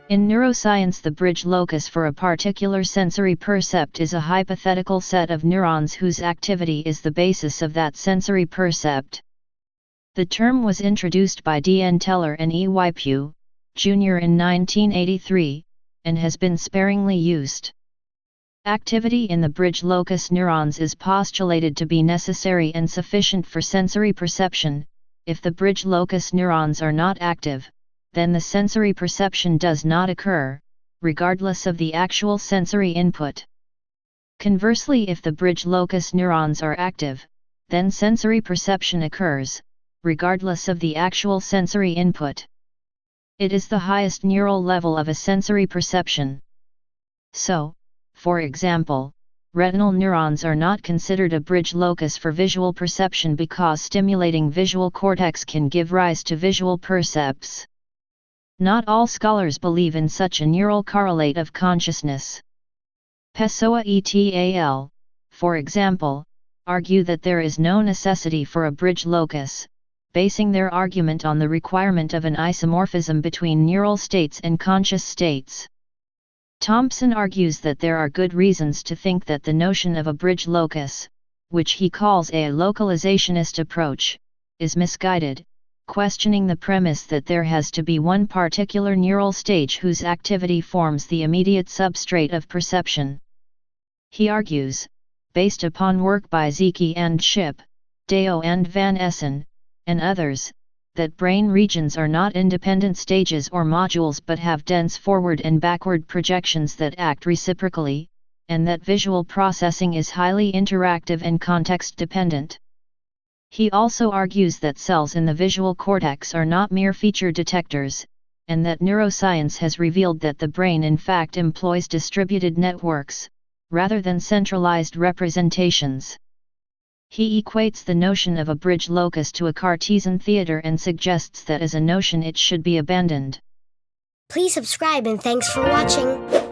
In neuroscience, the bridge locus for a particular sensory percept is a hypothetical set of neurons whose activity is the basis of that sensory percept. The term was introduced by D. N. Tailor and E. Y. Pugh, Jr. in 1983, and has been sparingly used. Activity in the bridge locus neurons is postulated to be necessary and sufficient for sensory perception. If the bridge locus neurons are not active, then the sensory perception does not occur, regardless of the actual sensory input. Conversely, if the bridge locus neurons are active, then sensory perception occurs, regardless of the actual sensory input. It is the highest neural level of a sensory perception. So, for example, retinal neurons are not considered a bridge locus for visual perception because stimulating visual cortex can give rise to visual percepts. Not all scholars believe in such a neural correlate of consciousness. Pessoa et al., for example, argue that there is no necessity for a bridge locus, basing their argument on the requirement of an isomorphism between neural states and conscious states. Thompson argues that there are good reasons to think that the notion of a bridge locus, which he calls a localizationist approach, is misguided, questioning the premise that there has to be one particular neural stage whose activity forms the immediate substrate of perception. He argues, based upon work by Zeki and Ship, Deo and Van Essen, and others, that brain regions are not independent stages or modules but have dense forward and backward projections that act reciprocally, and that visual processing is highly interactive and context-dependent. He also argues that cells in the visual cortex are not mere feature detectors, and that neuroscience has revealed that the brain in fact employs distributed networks, rather than centralized representations. He equates the notion of a bridge locus to a Cartesian theater and suggests that as a notion it should be abandoned. Please subscribe and thanks for watching.